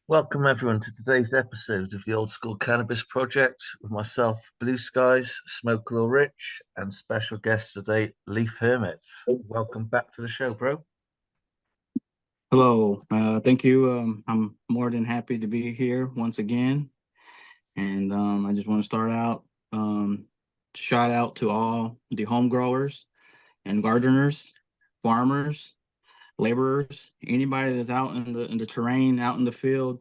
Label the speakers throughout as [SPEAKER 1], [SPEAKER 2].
[SPEAKER 1] Welcome everyone to today's episode of the Old School Cannabis Project with myself, Blue Skies, Smoke Law Rich, and special guest today, Leaf Hermit. Welcome back to the show, bro.
[SPEAKER 2] Hello, thank you. I'm more than happy to be here once again. And I just want to start out, shout out to all the home growers and gardeners, farmers, laborers, anybody that's out in the terrain, out in the field,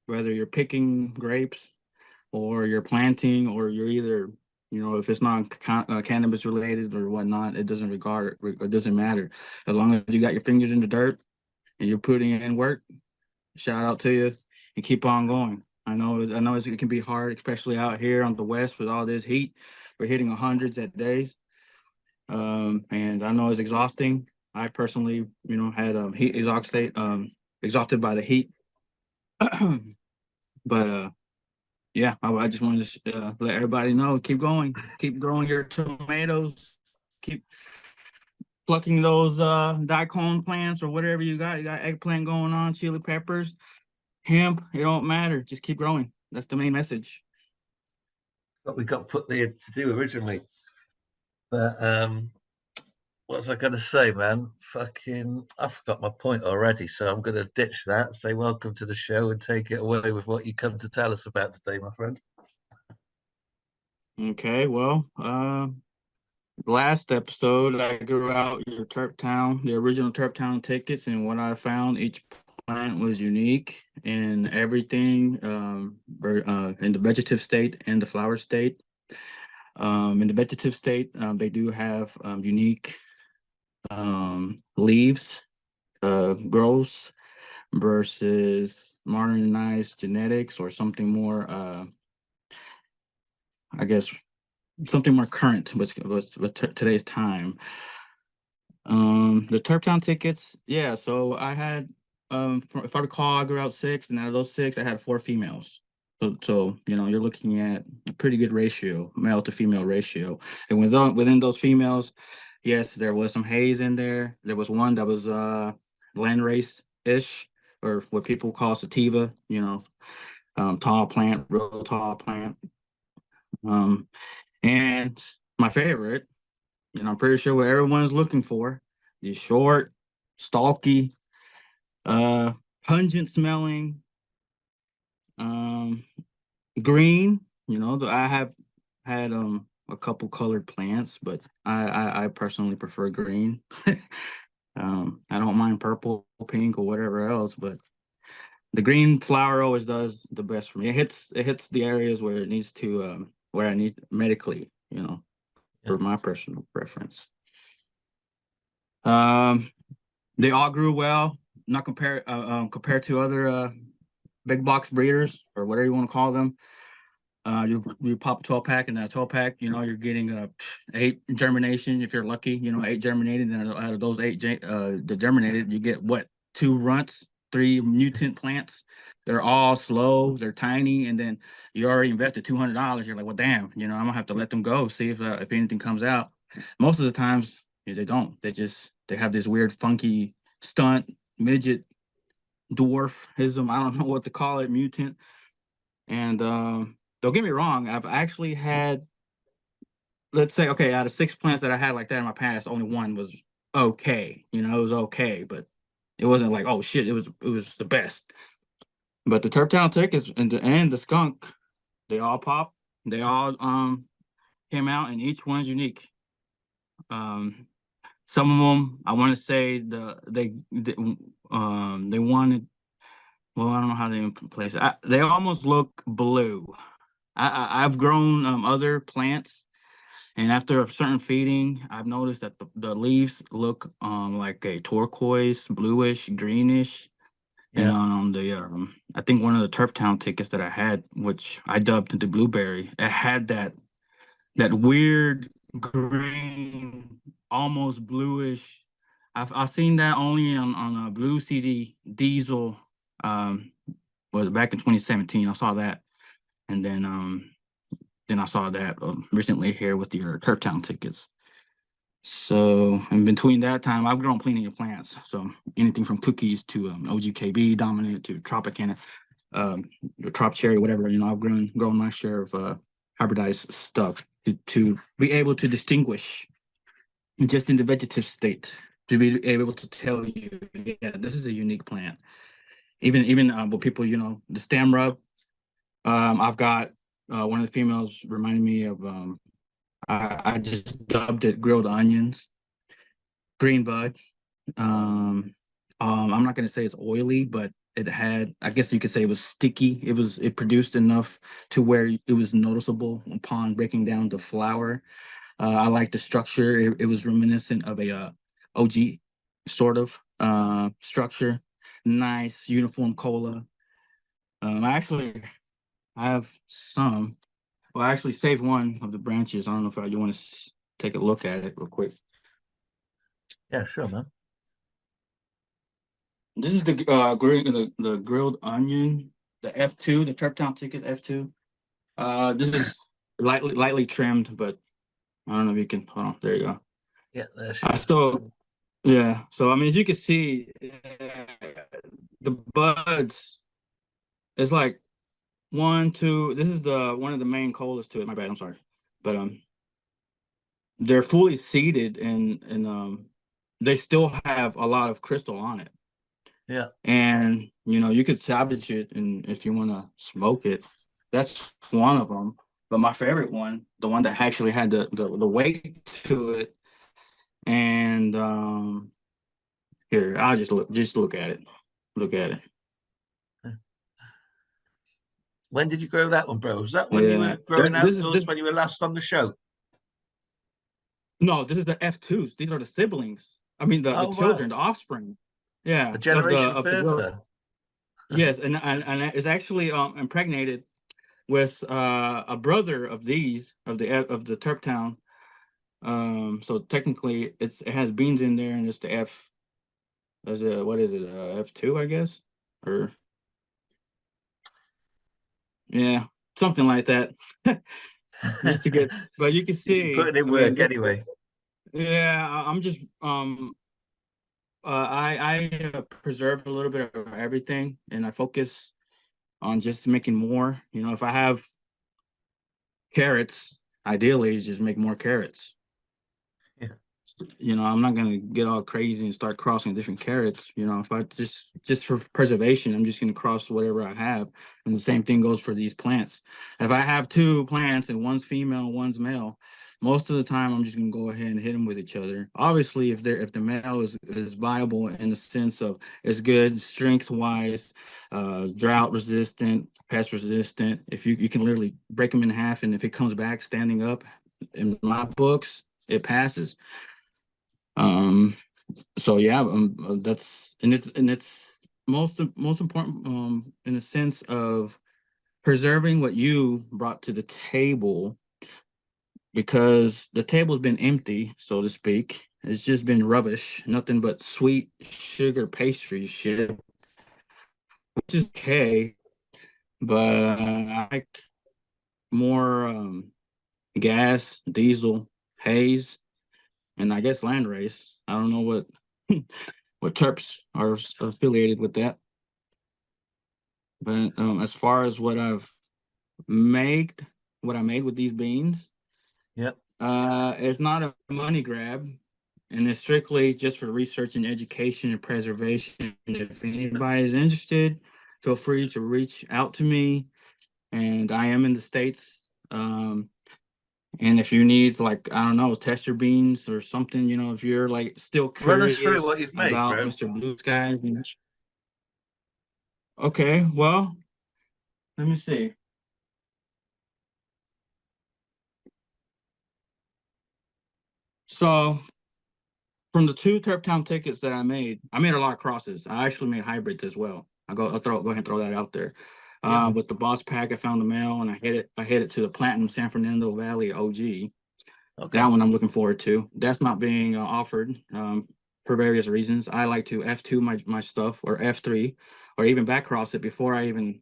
[SPEAKER 2] whether you're picking grapes or you're planting or you're either, if it's not cannabis related or whatnot, it doesn't matter. As long as you got your fingers in the dirt and you're putting in work, shout out to you and keep on going. I know it can be hard, especially out here on the west with all this heat. We're hitting hundreds at days, and I know it's exhausting. I personally, had heat exhausted by the heat. But yeah, I just wanted to let everybody know, keep going, keep growing your tomatoes, keep plucking those daikon plants or whatever you got. You got eggplant going on, chili peppers, hemp, it don't matter. Just keep growing. That's the main message.
[SPEAKER 1] What we got put there to do originally. But what was I going to say, man? I forgot my point already, so I'm going to ditch that. Say welcome to the show and take it away with what you come to tell us about today, my friend.
[SPEAKER 2] Okay, well, last episode I grew out your Terp Town, the original Terp Town tickets, and what I found, each plant was unique in everything, in the vegetative state and the flower state. In the vegetative state, they do have unique leaves, growths versus modernized genetics or something more, I guess, something more current with today's time. The Turptown tickets, yeah. So I had, if I recall, I grew out six, and out of those six, I had four females. So you're looking at a pretty good ratio, male to female ratio. And within those females, yes, there was some haze in there. There was one that was landrace-ish, or what people call sativa. Tall plant, real tall plant. Um, and my favorite, I'm pretty sure what everyone's looking for, the short, stalky, uh, pungent smelling, um, green. I have had a couple colored plants, but I personally prefer green. I don't mind purple, pink, or whatever else, but the green flower always does the best for me. It hits the areas where it needs to, where I need medically,
[SPEAKER 1] Yeah.
[SPEAKER 2] for my personal preference. Um, they all grew well, not compared to other big box breeders or whatever you want to call them. You pop a 12 pack, and that 12 pack, you're getting eight germination if you're lucky. Eight germinated, and out of those eight the germinated, you get what, two runts, three mutant plants. They're all slow, they're tiny, and then you already invested $200. You're like, well, damn, I'm gonna have to let them go, see if anything comes out. Most of the times, they don't. They have this weird, funky stunt, midget, dwarfism. I don't know what to call it, mutant. And don't get me wrong, I've actually had, let's say, okay, out of six plants that I had like that in my past, only one was okay. It was okay, but it wasn't like, oh shit, it was the best. But the Turptown tickets and the skunk, they all pop. They all came out, and each one's unique. Um, some of them, I want to say they wanted. Well, I don't know how they place it. They almost look blue. I've grown other plants, and after a certain feeding, I've noticed that the leaves look like a turquoise, bluish, greenish. And
[SPEAKER 1] Yeah.
[SPEAKER 2] on the I think one of the Turptown tickets that I had, which I dubbed the blueberry, it had that weird green, almost bluish. I've seen that only on a Blue CD Diesel. Um, was back in 2017. I saw that, and then I saw that recently here with your Turptown tickets. So in between that time, I've grown plenty of plants. So anything from cookies to OGKB dominant to Tropicana. the crop cherry, whatever. I've grown my share of hybridized stuff to be able to distinguish just in the vegetative state, to be able to tell you, yeah, this is a unique plant. Even with people, the stem rub. I've got one of the females reminded me of I just dubbed it grilled onions, green bud. I'm not gonna say it's oily, but it had, I guess you could say it was sticky. It produced enough to where it was noticeable upon breaking down the flour. I like the structure. It was reminiscent of a OG sort of structure. Nice uniform cola. I have some. Well, I actually saved one of the branches. I don't know if you want to take a look at it real quick.
[SPEAKER 1] Yeah, sure, man.
[SPEAKER 2] This is the the grilled onion, the F2, the Terp ticket F2. This is lightly trimmed, but I don't know if you can. Hold on, there you go.
[SPEAKER 1] Yeah, there she
[SPEAKER 2] I
[SPEAKER 1] is.
[SPEAKER 2] still, yeah. So I mean, as you can see, the buds. It's like one, two. This is the one of the main colas to it. My bad. I'm sorry, but they're fully seeded and they still have a lot of crystal on it.
[SPEAKER 1] Yeah.
[SPEAKER 2] And you could salvage it, and if you want to smoke it, that's one of them. But my favorite one, the one that actually had the weight to it, and here, I'll just look at it. Look at it.
[SPEAKER 1] When did you grow that one, bro? Was that when you
[SPEAKER 2] Yeah.
[SPEAKER 1] were growing
[SPEAKER 2] This is
[SPEAKER 1] outdoors
[SPEAKER 2] this
[SPEAKER 1] when you were last on the show?
[SPEAKER 2] No, this is the F2s. These are the siblings. I mean the
[SPEAKER 1] Oh, wow.
[SPEAKER 2] children, the offspring. Yeah,
[SPEAKER 1] A
[SPEAKER 2] of the
[SPEAKER 1] generation
[SPEAKER 2] of the girl.
[SPEAKER 1] further.
[SPEAKER 2] Yes, and it's actually impregnated with a brother of the Terp. So technically it has beans in there, and it's the F. Is it, what is it? F2, I guess, or yeah, something like that. Just to get, but you can
[SPEAKER 1] You're
[SPEAKER 2] see.
[SPEAKER 1] putting in
[SPEAKER 2] I mean,
[SPEAKER 1] work anyway.
[SPEAKER 2] yeah, I'm just I preserve a little bit of everything, and I focus on just making more. If I have carrots, ideally, is just make more carrots.
[SPEAKER 1] Yeah.
[SPEAKER 2] I'm not gonna get all crazy and start crossing different carrots. If I just for preservation, I'm just gonna cross whatever I have. And the same thing goes for these plants. If I have two plants and one's female and one's male, most of the time I'm just gonna go ahead and hit them with each other. Obviously, if the male is viable in the sense of it's good strength wise, drought resistant, pest resistant, if you can literally break them in half, and if it comes back standing up, in my books, it passes. So yeah, that's and it's most important in the sense of preserving what you brought to the table, because the table's been empty, so to speak. It's just been rubbish, nothing but sweet sugar pastry shit, which is okay, but I like more gas, diesel, haze, and I guess landrace. I don't know what what terps are affiliated with that. But as far as made, what I made with these beans,
[SPEAKER 1] Yep.
[SPEAKER 2] it's not a money grab, and it's strictly just for research and education and preservation. If anybody is interested, feel free to reach out to me. And I am in the States. And if you need, like, I don't know, test your beans or something, if you're like still
[SPEAKER 1] Run us through what
[SPEAKER 2] curious
[SPEAKER 1] you've made,
[SPEAKER 2] about
[SPEAKER 1] bro.
[SPEAKER 2] Mr. Blue Skies. Okay, well, let me see. So from the two Terp tickets that I made a lot of crosses. I actually made hybrids as well. I'll go ahead and throw that out there.
[SPEAKER 1] Yeah, man.
[SPEAKER 2] With the Boss Pack, I found the male, and I hit it to the Platinum San Fernando Valley OG. That
[SPEAKER 1] Okay.
[SPEAKER 2] one I'm looking forward to. That's not being offered for various reasons. I like to F2 my stuff, or F3, or even back cross it before I even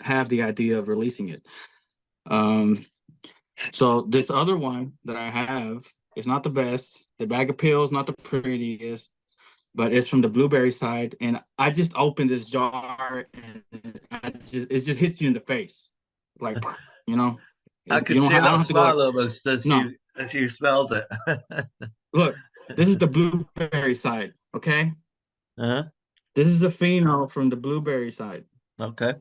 [SPEAKER 2] have the idea of releasing it. Um, so this other one that I have is not the best. The bag of pills not the prettiest. but it's from the blueberry side. And I just opened this jar, and it just hits you in the face, like, you know.
[SPEAKER 1] I
[SPEAKER 2] You
[SPEAKER 1] could
[SPEAKER 2] don't
[SPEAKER 1] see a
[SPEAKER 2] I don't
[SPEAKER 1] little
[SPEAKER 2] have to go like,
[SPEAKER 1] smile almost
[SPEAKER 2] no.
[SPEAKER 1] as you smelled it.
[SPEAKER 2] Look, this is the blueberry side. Okay,
[SPEAKER 1] Uh-huh.
[SPEAKER 2] this is the pheno from the blueberry side,
[SPEAKER 1] Okay.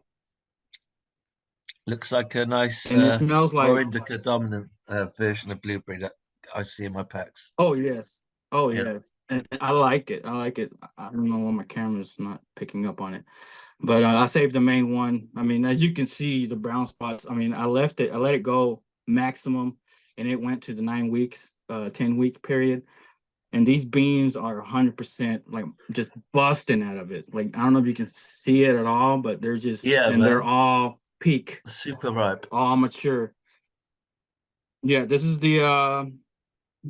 [SPEAKER 1] Looks like a nice,
[SPEAKER 2] and it smells
[SPEAKER 1] more
[SPEAKER 2] like,
[SPEAKER 1] indica dominant version of blueberry that I see in my packs.
[SPEAKER 2] oh yes, oh
[SPEAKER 1] Yeah.
[SPEAKER 2] yes, and I like it. I like it. I don't know why my camera's not picking up on it, but I saved the main one. I mean, as you can see, the brown spots. I mean, I left it. I let it go maximum, and it went to the 9 weeks, 10-week period. And these beans are 100% like just busting out of it. Like, I don't know if you can see it at all, but they're just,
[SPEAKER 1] Yeah,
[SPEAKER 2] and they're
[SPEAKER 1] man.
[SPEAKER 2] all peak,
[SPEAKER 1] Super ripe.
[SPEAKER 2] all mature. Yeah, this is the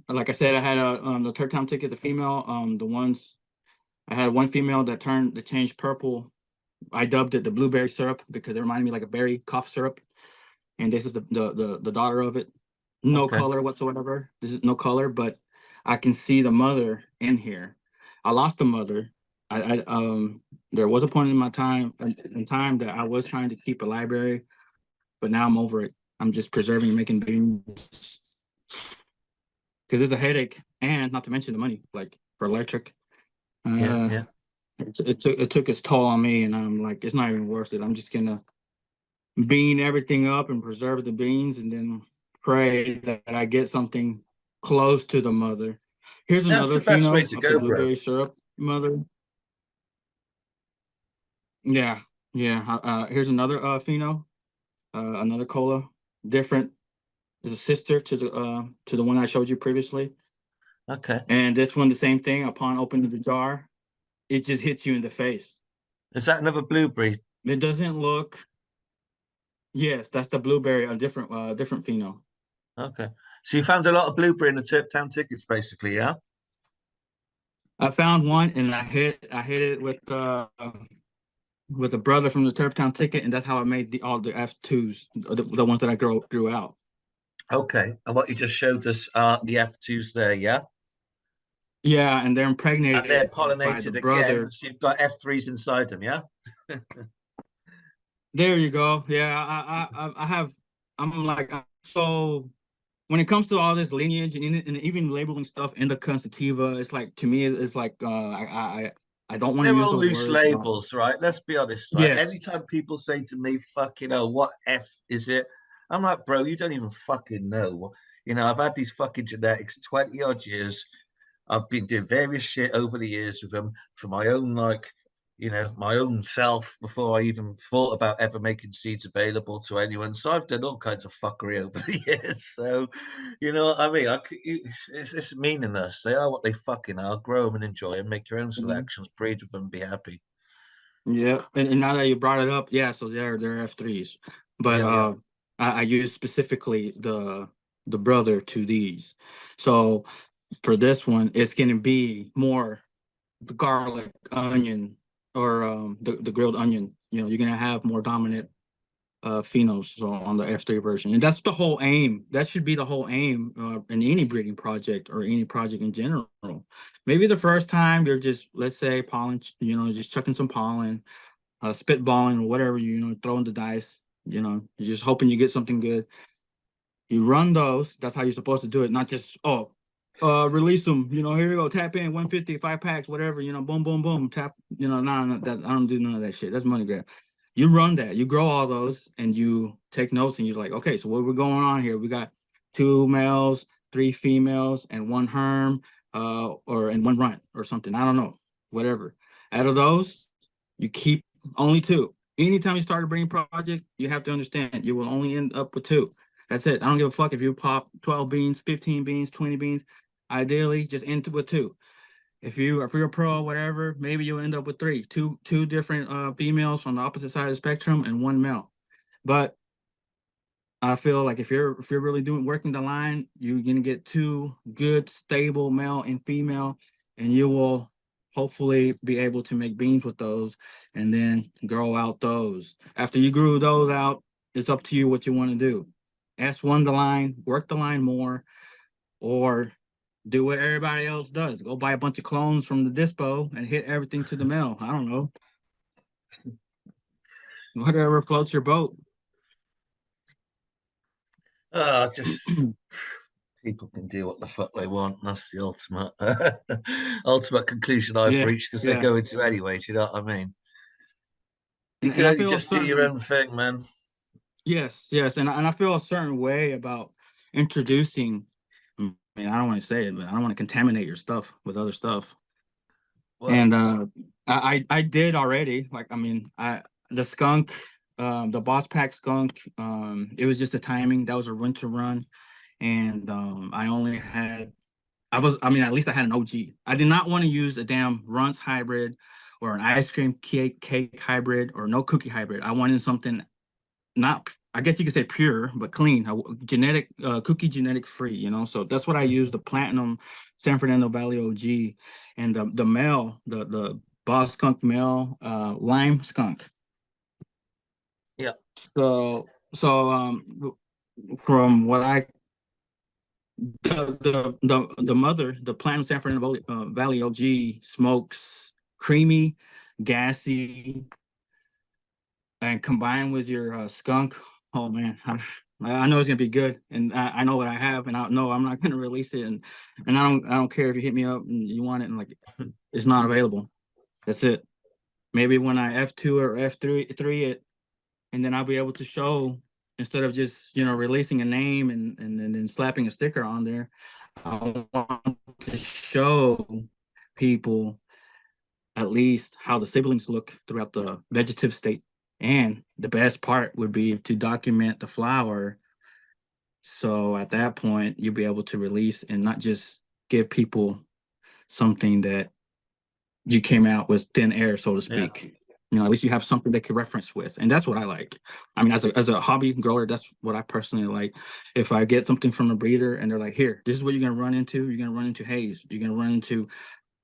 [SPEAKER 2] like I said, I had the third time ticket, the female, the ones I had one female that changed purple. I dubbed it the blueberry syrup because it reminded me like a berry cough syrup. And this is the daughter of it. No
[SPEAKER 1] Okay.
[SPEAKER 2] color whatsoever. This is no color, but I can see the mother in here. I lost the mother. There was a point in my time that I was trying to keep a library, but now I'm over it. I'm just preserving and making beans because it's a headache, and not to mention the money, like for electric.
[SPEAKER 1] Yeah,
[SPEAKER 2] Uh,
[SPEAKER 1] yeah.
[SPEAKER 2] it took its toll on me, and I'm like, it's not even worth it. I'm just gonna bean everything up and preserve the beans, and then pray that I get something close to the mother. Here's
[SPEAKER 1] That's
[SPEAKER 2] another
[SPEAKER 1] the best way
[SPEAKER 2] pheno
[SPEAKER 1] to
[SPEAKER 2] of the
[SPEAKER 1] go, bro.
[SPEAKER 2] blueberry syrup mother. Yeah, yeah. Here's another pheno, another cola, different. Is a sister to the one I showed you previously.
[SPEAKER 1] Okay.
[SPEAKER 2] And this one, the same thing. Upon opening the jar, it just hits you in the face.
[SPEAKER 1] Is that another blueberry?
[SPEAKER 2] It doesn't look. Yes, that's the blueberry, a different pheno.
[SPEAKER 1] Okay. So you found a lot of blueberry in the Turp Town tickets, basically, yeah?
[SPEAKER 2] I found one, and I hit it with a brother from the Turptown ticket, and that's how I made all the F2s, the ones that I grew out.
[SPEAKER 1] Okay. And what you just showed us are the F2s there, yeah?
[SPEAKER 2] Yeah, and they're
[SPEAKER 1] And they're
[SPEAKER 2] impregnated by the
[SPEAKER 1] pollinated again.
[SPEAKER 2] brother.
[SPEAKER 1] So you've got F3s inside them, yeah?
[SPEAKER 2] There you go. Yeah, I have. I'm like, so when it comes to all this lineage and even labeling stuff in the Constitutiva, it's like, to me, it's like I don't want to
[SPEAKER 1] They're
[SPEAKER 2] use
[SPEAKER 1] all
[SPEAKER 2] those
[SPEAKER 1] loose
[SPEAKER 2] words.
[SPEAKER 1] labels, right? Let's be honest, right?
[SPEAKER 2] Yes,
[SPEAKER 1] Anytime people say to me, fucking hell, what F is it? I'm like, bro, you don't even fucking know. You know, I've had these fucking genetics 20 odd years. I've been doing various shit over the years with them for my own, like, my own self before I even thought about ever making seeds available to anyone. So I've done all kinds of fuckery over the years. So, you know what I mean? It's meaningless. They are what they fucking are. Grow them and enjoy them. Make your own
[SPEAKER 2] mhm.
[SPEAKER 1] selections, breed with them, be happy.
[SPEAKER 2] Yeah, and now that you brought it up, yeah, so they're F3s, but
[SPEAKER 1] Yeah, yeah.
[SPEAKER 2] I use specifically the brother to these. So for this one, it's gonna be more the garlic, onion, or the grilled onion. You're gonna have more dominant phenols on the F3 version, and that's the whole aim. That should be the whole aim in any breeding project or any project in general. Maybe the first time you're just, let's say, pollen, just chucking some pollen, spitballing or whatever, throwing the dice. You're just hoping you get something good. You run those. That's how you're supposed to do it, not just, release them. Here you go, tap in 150, 5 packs, whatever. Boom, boom, boom, tap. Nah, that I don't do none of that shit. That's money grab. You run that. You grow all those, and you take notes, and you're like, okay, so what we're going on here? We got 2 males, 3 females, and 1 herm, and 1 runt or something. I don't know, whatever. Out of those, you keep only 2. Anytime you start a breeding project, you have to understand you will only end up with 2. That's it. I don't give a fuck if you pop 12 beans, 15 beans, 20 beans. Ideally, just end with 2. If you're a pro or whatever, maybe you'll end up with 3. Two different females on the opposite side of the spectrum and 1 male. But I feel like if you're really working the line, you're gonna get 2 good, stable male and female, and you will hopefully be able to make beans with those and then grow out those. After you grew those out, it's up to you what you want to do. S1 the line, work the line more, or Do what everybody else does. Go buy a bunch of clones from the dispo and hit everything to the mail. I don't know. Whatever floats your boat.
[SPEAKER 1] Just people can do what the fuck they want. That's the ultimate ultimate conclusion I've
[SPEAKER 2] Yeah,
[SPEAKER 1] reached because they're
[SPEAKER 2] yeah.
[SPEAKER 1] going to anyway. Do you know what I mean? You can
[SPEAKER 2] And I
[SPEAKER 1] only
[SPEAKER 2] feel a
[SPEAKER 1] just do your
[SPEAKER 2] certain
[SPEAKER 1] own thing, man.
[SPEAKER 2] yes, yes, and I feel a certain way about introducing. I mean, I don't want to say it, but I don't want to contaminate your stuff with other stuff.
[SPEAKER 1] Well,
[SPEAKER 2] And I did already. Like, I mean, the skunk, the Boss Pack skunk, it was just the timing. That was a winter run, and I only had. I mean, at least I had an OG. I did not want to use a damn Runts hybrid or an ice cream cake hybrid or no cookie hybrid. I wanted something not, I guess you could say pure, but clean, genetic, cookie genetic free, you know. So that's what I use, the Platinum San Fernando Valley OG, and the male, the Boss Skunk male, lime skunk.
[SPEAKER 1] yeah,
[SPEAKER 2] So from what I the mother, the Platinum San Fernando Valley OG smokes creamy, gassy, and combined with your skunk, oh man, I know it's gonna be good, and I know what I have, and I know I'm not gonna release it, and I don't care if you hit me up and you want it, and like it's not available. That's it. Maybe when I F2 or F3 it, and then I'll be able to show instead of just releasing a name and then slapping a sticker on there. I want to show people at least how the siblings look throughout the vegetative state. And the best part would be to document the flower. So at that point, you'll be able to release and not just give people something that you came out with thin air, so to
[SPEAKER 1] yeah,
[SPEAKER 2] speak. At least you have something they can reference with. And that's what I like. I mean, as a hobby grower, that's what I personally like. If I get something from a breeder and they're like, here, this is what you're going to run into. You're going to run into haze. You're going to run into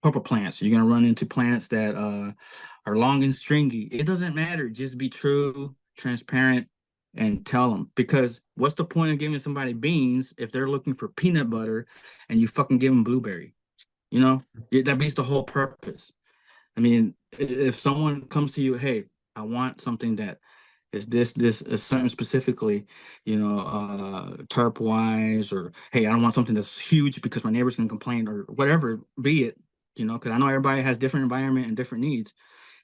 [SPEAKER 2] purple plants. You're gonna run into plants that are long and stringy. It doesn't matter. Just be true, transparent, and tell them. Because what's the point of giving somebody beans if they're looking for peanut butter and you fucking give them blueberry? That beats the whole purpose. I mean, if someone comes to you, hey, I want something that is this is something specifically, terp wise, or hey, I don't want something that's huge because my neighbors can complain or whatever, be it, because I know everybody has different environment and different needs,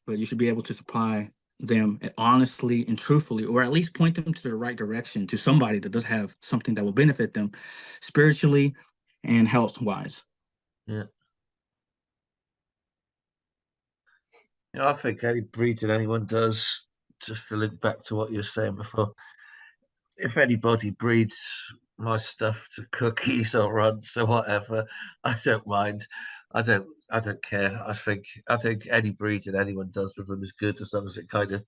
[SPEAKER 2] but you should be able to supply them honestly and truthfully, or at least point them to the right direction to somebody that does have something that will benefit them spiritually and health wise.
[SPEAKER 1] yeah. I think any breeding anyone does, just to link back to what you were saying before, if anybody breeds my stuff to cookies or runs or whatever, I don't mind. I don't care. I think any breeding anyone does with them is good as long as it kind of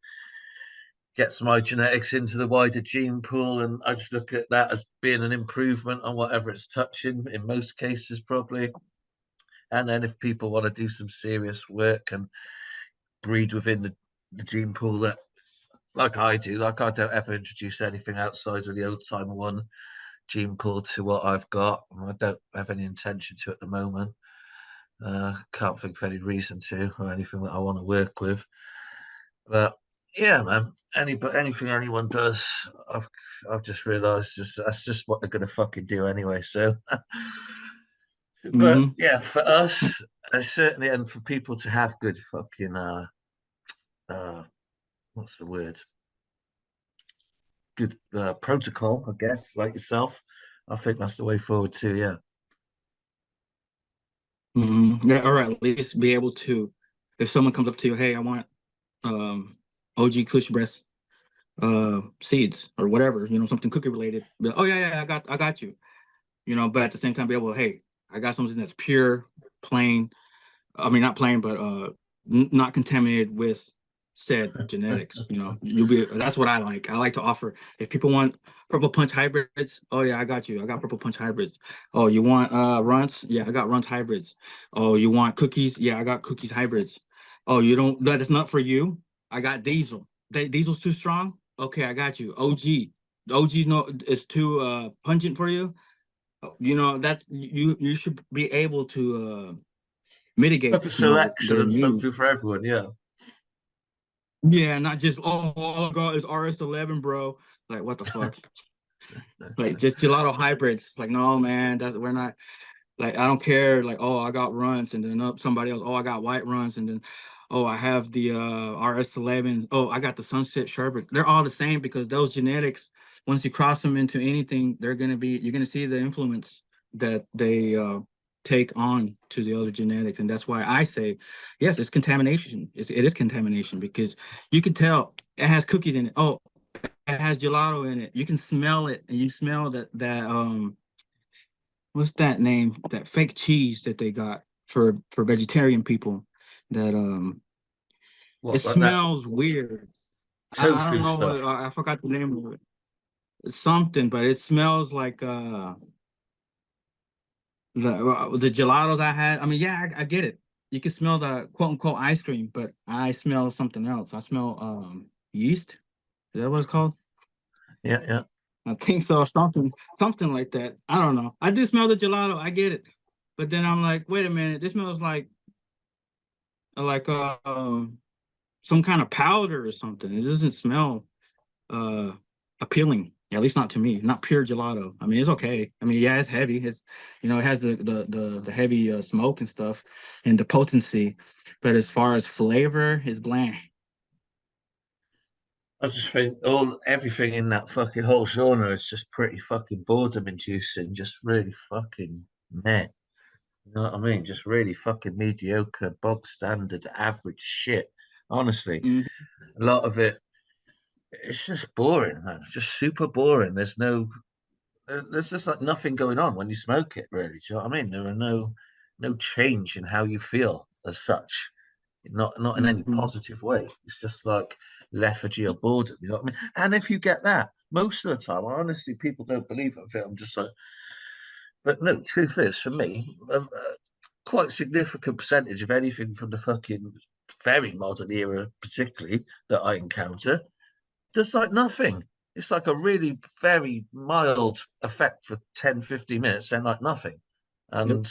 [SPEAKER 1] gets my genetics into the wider gene pool, and I just look at that as being an improvement on whatever it's touching in most cases, probably. And then if people want to do some serious work and breed within the gene pool that like I do, like I don't ever introduce anything outside of the old time one gene pool to what I've got. I don't have any intention to at the moment. Can't think of any reason to or anything that I want to work with. But yeah, man, anything anyone does, I've I've just realised that's just what they're gonna fucking do anyway. So, but
[SPEAKER 2] Mm-hmm.
[SPEAKER 1] yeah, for us, certainly, and for people to have good fucking uh, what's the word? Good protocol, I guess, like yourself. I think that's the way forward too. Yeah,
[SPEAKER 2] Mm-hmm. Yeah, or at least be able to, if someone comes up to you, hey, I want OG Kush breast seeds or whatever, something cookie related. But, oh yeah, I got you. But at the same time be able, hey, I got something that's pure, plain. I mean, not plain, but not contaminated with said genetics. That's what I like. I like to offer. If people want purple punch hybrids, oh yeah, I got you. I got purple punch hybrids. Oh, you want runts? Yeah, I got runts hybrids. Oh, you want cookies? Yeah, I got cookies hybrids. Oh, you don't, that's not for you. I got diesel. Diesel's too strong? Okay, I got you. OG. OG no is too pungent for you. You know, that's you should be able to mitigate,
[SPEAKER 1] Proper
[SPEAKER 2] you know,
[SPEAKER 1] selection
[SPEAKER 2] their
[SPEAKER 1] and
[SPEAKER 2] needs.
[SPEAKER 1] something for everyone. Yeah.
[SPEAKER 2] Yeah, not just all I got is RS11, bro. Like what the fuck? Like just gelato hybrids. Like no, man, that's we're not. Like I don't care. Like oh, I got runs, and then up somebody else. Oh, I got white runs, and then oh, I have the RS11. Oh, I got the Sunset Sherbet. They're all the same because those genetics. Once you cross them into anything, they're gonna be. You're gonna see the influence that they take on to the other genetics, and that's why I say, yes, it's contamination. It is contamination because you can tell it has cookies in it. Oh, it has gelato in it. You can smell it, and you smell that what's that name? That fake cheese that they got for vegetarian people. That it
[SPEAKER 1] What, like that
[SPEAKER 2] smells weird. I don't
[SPEAKER 1] tofu
[SPEAKER 2] know.
[SPEAKER 1] stuff?
[SPEAKER 2] I forgot the name of it. It's something, but it smells like the gelatos I had. I mean, yeah, I get it. You can smell the quote unquote ice cream, but I smell something else. I smell yeast. Is that what it's called?
[SPEAKER 1] Yeah, yeah.
[SPEAKER 2] I think so, something like that. I don't know. I do smell the gelato. I get it, but then I'm like, wait a minute. This smells like some kind of powder or something. It doesn't smell uh appealing. At least not to me. Not pure gelato. I mean, it's okay. I mean, yeah, it's heavy. It's it has the heavy smoke and stuff and the potency, but as far as flavor, it's bland.
[SPEAKER 1] I just think everything in that fucking whole genre is just pretty fucking boredom inducing, just really fucking meh. You know what I mean? Just really fucking mediocre, bog standard, average shit. Honestly,
[SPEAKER 2] Mhm.
[SPEAKER 1] a lot of it, it's just boring, man. It's just super boring. There's just like nothing going on when you smoke it, really. Do you know what I mean? There are no change in how you feel as such. Not in any
[SPEAKER 2] Mhm.
[SPEAKER 1] positive way. It's just like lethargy or boredom. You know what I mean? And if you get that, most of the time, honestly, people don't believe it. I'm just like, but no. Truth is, for me, quite significant percentage of anything from the fucking very modern era, particularly that I encounter, just like nothing. It's like a really very mild effect for 10, 15 minutes, then like nothing.
[SPEAKER 2] Yep.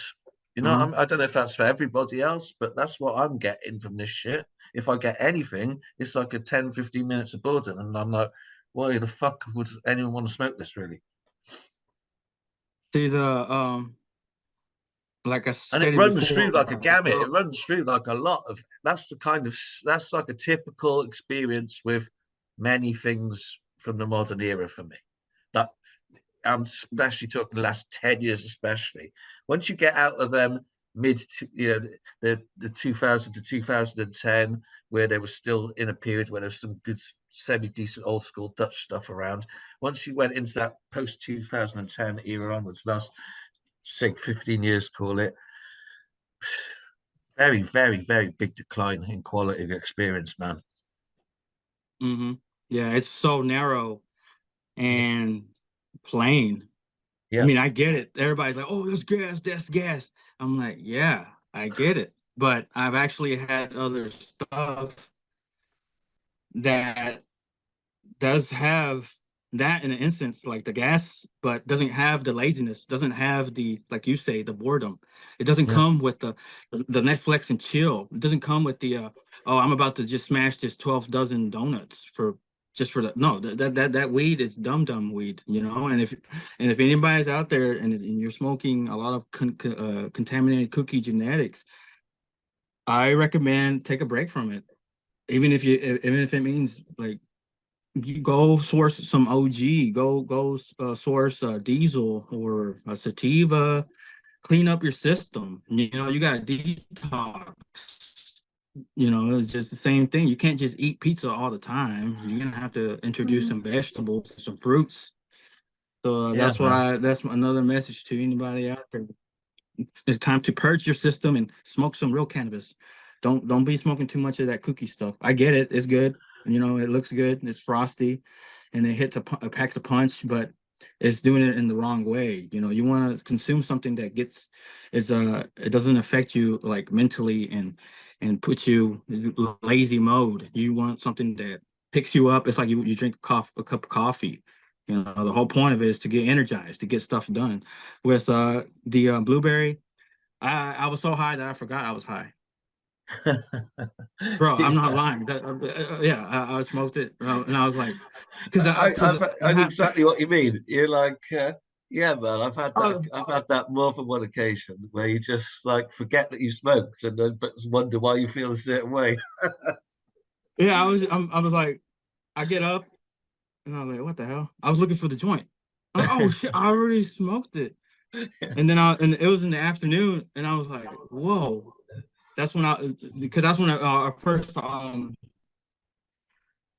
[SPEAKER 1] And
[SPEAKER 2] Uh-huh.
[SPEAKER 1] I don't know if that's for everybody else, but that's what I'm getting from this shit. If I get anything, it's like a 10, 15 minutes of boredom. And I'm like, why the fuck would anyone want to smoke this really?
[SPEAKER 2] See the like I
[SPEAKER 1] And it
[SPEAKER 2] stated
[SPEAKER 1] runs through
[SPEAKER 2] before,
[SPEAKER 1] like a
[SPEAKER 2] I
[SPEAKER 1] gamut.
[SPEAKER 2] grew
[SPEAKER 1] It
[SPEAKER 2] up.
[SPEAKER 1] runs through like a lot of that's like a typical experience with many things from the modern era for me. That I'm especially talking the last 10 years, especially. Once you get out of them the 2000 to 2010, where they were still in a period where there's some good, semi decent old school Dutch stuff around. Once you went into that post 2010 era onwards, last say 15 years, call it, very, very, very big decline in quality of experience, man.
[SPEAKER 2] Hmm. Yeah, it's so narrow
[SPEAKER 1] Yeah.
[SPEAKER 2] and plain. I
[SPEAKER 1] Yeah.
[SPEAKER 2] mean, I get it. Everybody's like, "Oh, that's gas, that's gas." I'm like, "Yeah, I get it." But I've actually had other stuff that does have that in an instance, like the gas, but doesn't have the laziness, doesn't have the, like you say, the boredom. It doesn't
[SPEAKER 1] Yeah.
[SPEAKER 2] come with the Netflix and chill. It doesn't come with the oh, I'm about to just smash this 12 dozen donuts for just for the no, that weed is dumb weed, you know. And if anybody's out there and you're smoking a lot of contaminated cookie genetics, I recommend take a break from it. Even if it means like you go source some OG, go source a diesel or a sativa, clean up your system. You know, you got to detox. You know, it's just the same thing. You can't just eat pizza all the time. You're gonna have to introduce some vegetables, some fruits. So
[SPEAKER 1] Yeah, man.
[SPEAKER 2] that's another message to anybody out there. It's time to purge your system and smoke some real cannabis. Don't be smoking too much of that cookie stuff. I get it. It's good. You know, it looks good. It's frosty and it hits it packs a punch, but it's doing it in the wrong way. You know, you want to consume something that gets it doesn't affect you like mentally and put you lazy mode. You want something that picks you up. It's like you drink a cup of coffee. You know, the whole point of it is to get energized, to get stuff done. With the blueberry, I was so high that I forgot I was high. Bro, I'm not
[SPEAKER 1] Yeah.
[SPEAKER 2] lying. Yeah, I smoked it, and I was like, because
[SPEAKER 1] I know exactly what you mean. You're like, yeah, man. I've had that.
[SPEAKER 2] I,
[SPEAKER 1] I've had that more than one occasion where you just like forget that you smoked and then but wonder why you feel a certain way.
[SPEAKER 2] yeah, I was like, I get up and I was like, what the hell? I was looking for the joint. I'm like, oh shit, I already smoked it. And it was in the afternoon, and I was like, whoa. That's when because that's when I first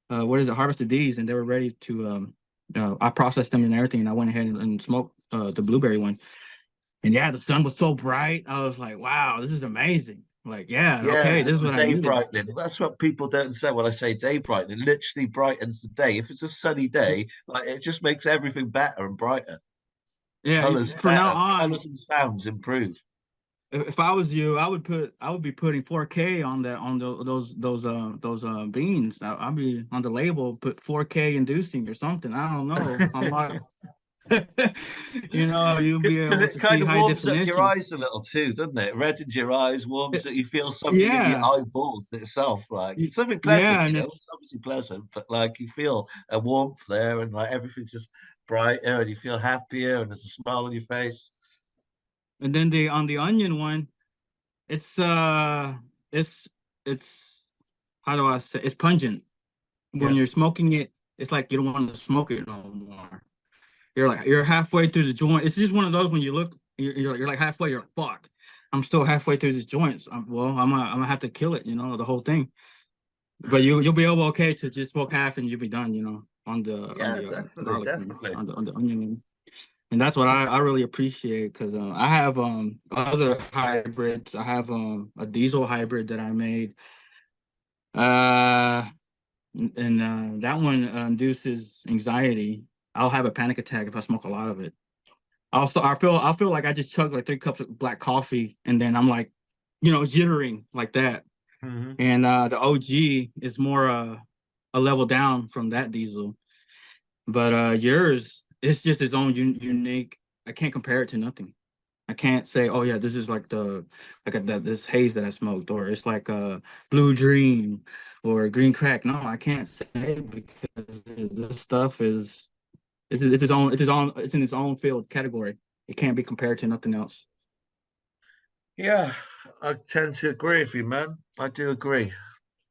[SPEAKER 2] what is it, harvested these, and they were ready to I processed them and everything, and I went ahead and smoked the blueberry one. And yeah, the sun was so bright. I was like, wow, this is amazing. Like, yeah,
[SPEAKER 1] Yeah,
[SPEAKER 2] okay, this is
[SPEAKER 1] the
[SPEAKER 2] what I
[SPEAKER 1] day
[SPEAKER 2] needed.
[SPEAKER 1] brightening. That's what people don't say when I say day brightening. It literally brightens the day. If it's a sunny day, like it just makes everything better and brighter.
[SPEAKER 2] Yeah,
[SPEAKER 1] Colors
[SPEAKER 2] from now
[SPEAKER 1] better.
[SPEAKER 2] on,
[SPEAKER 1] Colors and sounds improve.
[SPEAKER 2] if I was you, I would be putting 4K on those beans. I'll be on the label, put 4K inducing or something. I don't know. I'm not, you know, you'll be
[SPEAKER 1] Because
[SPEAKER 2] able
[SPEAKER 1] it
[SPEAKER 2] to see
[SPEAKER 1] kind of
[SPEAKER 2] high
[SPEAKER 1] warms up your
[SPEAKER 2] definition.
[SPEAKER 1] eyes a little too, doesn't it? Reddens your eyes, warms that you feel something in your
[SPEAKER 2] Yeah,
[SPEAKER 1] eyeballs itself, like it's something pleasant,
[SPEAKER 2] yeah,
[SPEAKER 1] you
[SPEAKER 2] and
[SPEAKER 1] know.
[SPEAKER 2] it's
[SPEAKER 1] It's obviously pleasant, but like you feel a warmth there, and like everything's just brighter, and you feel happier, and there's a smile on your face.
[SPEAKER 2] and then the on the onion one, it's it's it's how do I say, it's pungent. When
[SPEAKER 1] Yeah.
[SPEAKER 2] you're smoking it, it's like you don't want to smoke it no more. You're halfway through the joint. It's just one of those when you look, you're like halfway. You're like, fuck, I'm still halfway through this joint. So I'm gonna have to kill it. You know, the whole thing. But you'll be able okay to just smoke half and you'll be done. You know, on
[SPEAKER 1] Yeah,
[SPEAKER 2] the
[SPEAKER 1] definitely,
[SPEAKER 2] garlic one,
[SPEAKER 1] definitely.
[SPEAKER 2] on the onion one. And that's what I really appreciate because I have other hybrids. I have a diesel hybrid that I made. Uh, and that one induces anxiety. I'll have a panic attack if I smoke a lot of it. Also, I feel like I just chugged like 3 cups of black coffee, and then I'm like, you know, jittering like that.
[SPEAKER 1] Hmm.
[SPEAKER 2] And the OG is more a level down from that diesel, but yours it's just its own unique. I can't compare it to nothing. I can't say, oh yeah, this is like this haze that I smoked, or it's like a blue dream or green crack. No, I can't say because this stuff is it's in its own field category. It can't be compared to nothing else.
[SPEAKER 1] Yeah, I tend to agree with you, man. I do agree.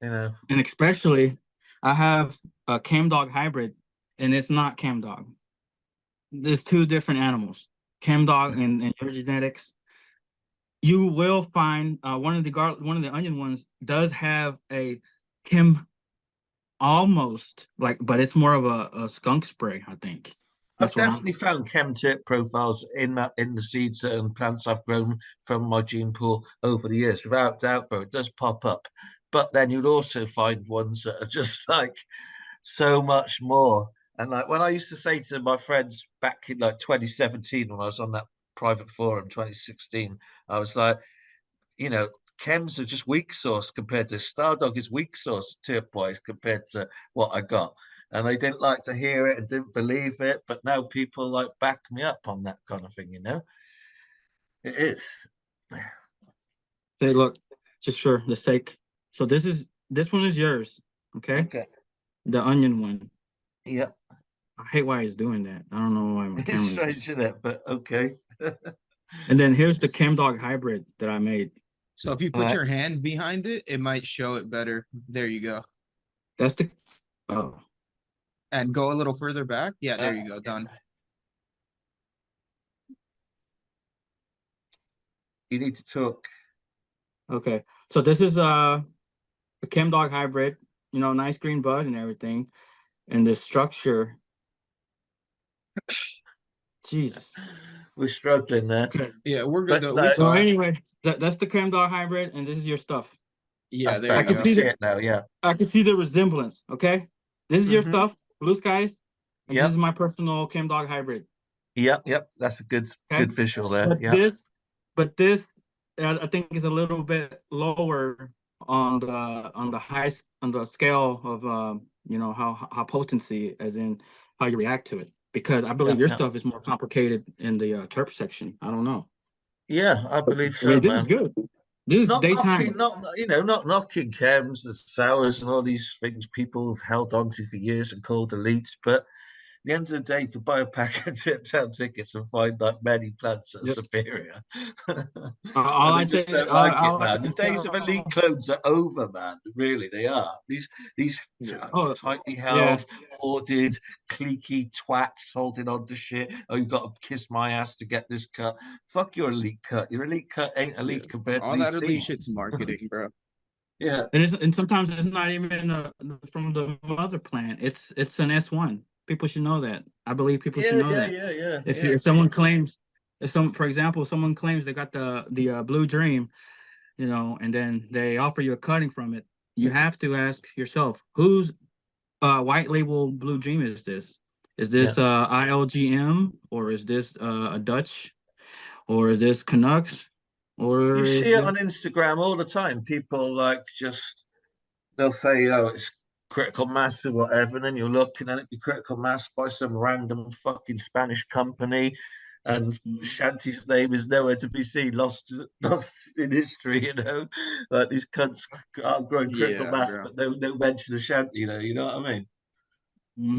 [SPEAKER 1] You know,
[SPEAKER 2] And especially, I have a ChemDawg hybrid, and it's not ChemDawg. There's two different animals, ChemDawg and your genetics. You will find one of the onion ones does have a chem almost like, but it's more of a skunk spray, I think.
[SPEAKER 1] I've
[SPEAKER 2] That's what I'm.
[SPEAKER 1] definitely found ChemTip profiles in the seeds and plants I've grown from my gene pool over the years, without doubt, bro. It does pop up, but then you'll also find ones that are just like so much more. And like when I used to say to my friends back in like 2017, when I was on that private forum, 2016, I was like, you know, chems are just weak sauce compared to Stardog is weak sauce tip wise compared to what I got. And they didn't like to hear it and didn't believe it, but now people like back me up on that kind of thing, you know? It is.
[SPEAKER 2] Hey, look, just for the sake. So this one is yours, okay?
[SPEAKER 1] Okay.
[SPEAKER 2] The onion one.
[SPEAKER 1] Yeah.
[SPEAKER 2] I hate why he's doing that. I don't know why my
[SPEAKER 1] It's
[SPEAKER 2] camera is.
[SPEAKER 1] strange, isn't it? But okay.
[SPEAKER 2] And then here's the ChemDawg hybrid that I made.
[SPEAKER 3] So if you
[SPEAKER 1] All
[SPEAKER 3] put
[SPEAKER 1] right.
[SPEAKER 3] your hand behind it, it might show it better. There you go.
[SPEAKER 2] That's the oh
[SPEAKER 3] And go a little further back. Yeah, there you go.
[SPEAKER 1] Yeah.
[SPEAKER 3] Done.
[SPEAKER 1] You need to talk.
[SPEAKER 2] okay. So this is a ChemDawg hybrid, you know, nice green bud and everything. And the structure, Jesus.
[SPEAKER 1] We're struggling there.
[SPEAKER 2] Okay.
[SPEAKER 3] Yeah, we're good
[SPEAKER 1] But
[SPEAKER 3] though. We
[SPEAKER 1] like,
[SPEAKER 2] So
[SPEAKER 3] saw it.
[SPEAKER 2] anyway, that's the ChemDawg hybrid, and this is your stuff.
[SPEAKER 3] Yeah,
[SPEAKER 1] that's
[SPEAKER 3] there
[SPEAKER 2] I
[SPEAKER 3] you
[SPEAKER 1] better.
[SPEAKER 2] can
[SPEAKER 1] We
[SPEAKER 3] go.
[SPEAKER 2] see
[SPEAKER 1] see
[SPEAKER 2] the
[SPEAKER 1] it now. Yeah.
[SPEAKER 2] I can see the resemblance. Okay. This is your
[SPEAKER 1] Hmm.
[SPEAKER 2] stuff, blue skies, and this is
[SPEAKER 1] Yep.
[SPEAKER 2] my personal ChemDawg hybrid.
[SPEAKER 1] Yep. Yep. That's a
[SPEAKER 2] Okay.
[SPEAKER 1] good visual there.
[SPEAKER 2] But
[SPEAKER 1] Yeah.
[SPEAKER 2] this but this I think is a little bit lower on the on the scale of you know how potency as in how you react to it because I believe
[SPEAKER 1] Yeah,
[SPEAKER 2] your
[SPEAKER 1] yeah.
[SPEAKER 2] stuff is more complicated in the terp section. I don't know.
[SPEAKER 1] Yeah, I believe
[SPEAKER 2] I mean,
[SPEAKER 1] so,
[SPEAKER 2] this is
[SPEAKER 1] man.
[SPEAKER 2] good. This is
[SPEAKER 1] Not knocking,
[SPEAKER 2] daytime.
[SPEAKER 1] not knocking chems, the sours, and all these things people have held on to for years and called elites. But at the end of the day, you could buy a pack of tip-town tickets and find like many plants that are
[SPEAKER 2] Yep.
[SPEAKER 1] superior.
[SPEAKER 2] All
[SPEAKER 1] And
[SPEAKER 2] I
[SPEAKER 1] they just
[SPEAKER 2] say,
[SPEAKER 1] don't like it,
[SPEAKER 2] all I
[SPEAKER 1] man. The
[SPEAKER 2] can
[SPEAKER 1] days of elite
[SPEAKER 2] tell.
[SPEAKER 1] clones are over, man. Really, they are. These
[SPEAKER 2] Oh,
[SPEAKER 1] tightly
[SPEAKER 2] yeah.
[SPEAKER 1] held, hoarded, cliquey twats holding on to shit. Oh, you got to kiss my ass to get this cut. Fuck your elite cut. Your elite cut ain't
[SPEAKER 3] Yeah.
[SPEAKER 1] elite compared to
[SPEAKER 3] All that
[SPEAKER 1] these
[SPEAKER 3] elite
[SPEAKER 1] seeds.
[SPEAKER 3] shit's marketing, bro.
[SPEAKER 1] Yeah.
[SPEAKER 2] And sometimes it's not even from the mother plant. It's an S1. People should know that. I believe people should
[SPEAKER 1] Yeah,
[SPEAKER 2] know
[SPEAKER 1] yeah,
[SPEAKER 2] that.
[SPEAKER 1] yeah, yeah,
[SPEAKER 2] If
[SPEAKER 1] yeah.
[SPEAKER 2] if someone claims, for example, someone claims they got the Blue Dream, and then they offer you a cutting from it, you have to ask yourself, whose white label Blue Dream is this? Is
[SPEAKER 1] Yeah.
[SPEAKER 2] this ILGM, or is this a Dutch, or is this Canucks,
[SPEAKER 1] You
[SPEAKER 2] or
[SPEAKER 1] see
[SPEAKER 2] is
[SPEAKER 1] it on
[SPEAKER 2] this?
[SPEAKER 1] Instagram all the time. People like just they'll say, "Oh, it's critical mass or whatever," and then you're looking and it be critical mass by some random fucking Spanish company, and Shanty's name is nowhere to be seen, lost in history. Like these cunts are growing critical
[SPEAKER 3] Yeah,
[SPEAKER 1] mass,
[SPEAKER 3] bro.
[SPEAKER 1] but no mention of Shanty. You know what I mean?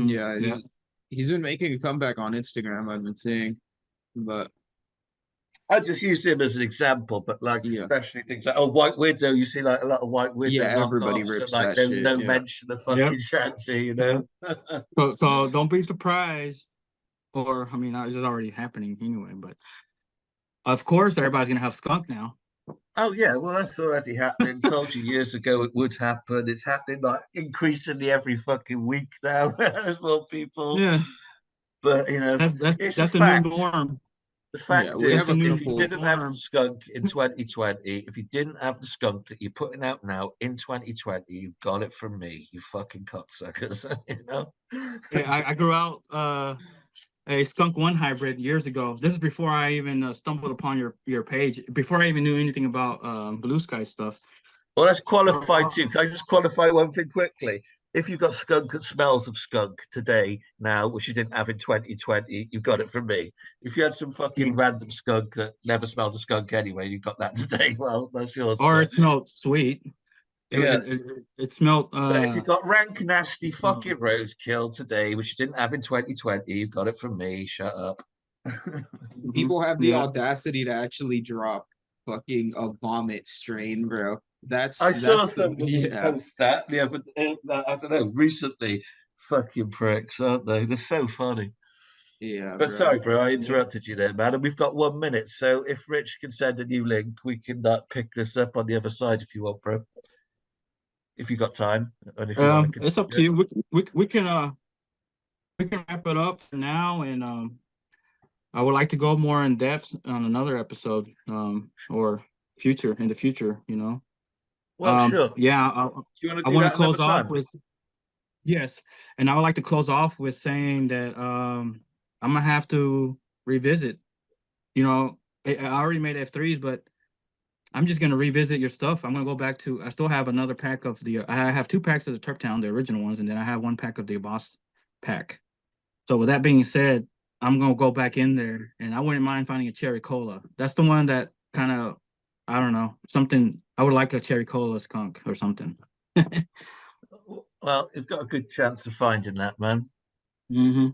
[SPEAKER 3] Yeah,
[SPEAKER 2] Yeah.
[SPEAKER 3] he's been making a comeback on Instagram, I've been seeing. But
[SPEAKER 1] I just use him as an example, but like
[SPEAKER 3] yeah.
[SPEAKER 1] especially things like White Widow, you see like a lot of White
[SPEAKER 3] Yeah,
[SPEAKER 1] Widow
[SPEAKER 3] everybody
[SPEAKER 1] knockoffs and
[SPEAKER 3] rips
[SPEAKER 1] like
[SPEAKER 3] that
[SPEAKER 1] no
[SPEAKER 3] shit.
[SPEAKER 1] no
[SPEAKER 3] Yeah.
[SPEAKER 1] mention of
[SPEAKER 2] Yep.
[SPEAKER 1] fucking Shanty,
[SPEAKER 2] Yeah. So don't be surprised, or I mean, it's already happening anyway. But of course, everybody's gonna have skunk now.
[SPEAKER 1] Oh yeah, well that's already happening. Told you years ago it would happen. It's happening like increasingly every fucking week now. There's more people,
[SPEAKER 2] Yeah,
[SPEAKER 1] but
[SPEAKER 2] that's that's
[SPEAKER 1] it's a
[SPEAKER 2] that's the new
[SPEAKER 1] fact.
[SPEAKER 2] norm.
[SPEAKER 1] The
[SPEAKER 3] Yeah,
[SPEAKER 1] fact
[SPEAKER 3] we
[SPEAKER 2] That's
[SPEAKER 3] have
[SPEAKER 1] is,
[SPEAKER 2] the
[SPEAKER 3] a
[SPEAKER 2] new
[SPEAKER 1] if you
[SPEAKER 3] couple.
[SPEAKER 1] didn't have the
[SPEAKER 2] norm.
[SPEAKER 1] skunk in 2020, if you didn't have the skunk that you're putting out now in 2020, you got it from me, you fucking cocksuckers.
[SPEAKER 2] Yeah, I grew out a skunk one hybrid years ago. This is before I even stumbled upon your page. Before I even knew anything about blue sky stuff.
[SPEAKER 1] Well, let's qualify
[SPEAKER 2] Uh,
[SPEAKER 1] too. Can I just qualify one thing quickly? If you've got skunk that smells of skunk today, now, which you didn't have in 2020, you got it from me. If you had some fucking random skunk that never smelled a skunk anyway, you got that today, well, that's yours.
[SPEAKER 2] or
[SPEAKER 1] But
[SPEAKER 2] it smelled sweet. It
[SPEAKER 1] yeah,
[SPEAKER 2] it, it, it smelled
[SPEAKER 1] but if you got rank, nasty fucking roadkill today, which you didn't have in 2020, you got it from me. Shut up.
[SPEAKER 3] People have the
[SPEAKER 2] yeah.
[SPEAKER 3] audacity to actually drop fucking a vomit strain, bro.
[SPEAKER 1] I saw
[SPEAKER 3] That's the
[SPEAKER 1] somebody
[SPEAKER 3] yeah.
[SPEAKER 1] post that the other, I don't know, recently. Fucking pricks, aren't they? They're so funny.
[SPEAKER 3] Yeah,
[SPEAKER 1] But
[SPEAKER 3] bro.
[SPEAKER 1] sorry, bro, I
[SPEAKER 2] Yeah.
[SPEAKER 1] interrupted you there, man. And we've got 1 minute. So if Rich can send a new link, we can pick this up on the other side if you want, bro. If you got time and if you want to
[SPEAKER 2] It's up to
[SPEAKER 1] continue.
[SPEAKER 2] you. We can wrap it up for now, and I would like to go more in depth on another episode, or in the future.
[SPEAKER 1] Well, sure. Do
[SPEAKER 2] Yeah,
[SPEAKER 1] you want
[SPEAKER 2] I
[SPEAKER 1] to do
[SPEAKER 2] want to
[SPEAKER 1] that another
[SPEAKER 2] close off
[SPEAKER 1] time?
[SPEAKER 2] with yes, and I would like to close off with saying that I'm gonna have to revisit. I already made F3s, but I'm just gonna revisit your stuff. I'm gonna go back to. I still have another pack of the. I have 2 packs of the Terp Town, the original ones, and then I have 1 pack of the Boss pack. So with that being said, I'm gonna go back in there, and I wouldn't mind finding a cherry cola. That's the one that kind of, I don't know, something. I would like a cherry cola skunk or something.
[SPEAKER 1] Well, you've got a good chance of finding that, man.
[SPEAKER 2] Mm-hmm.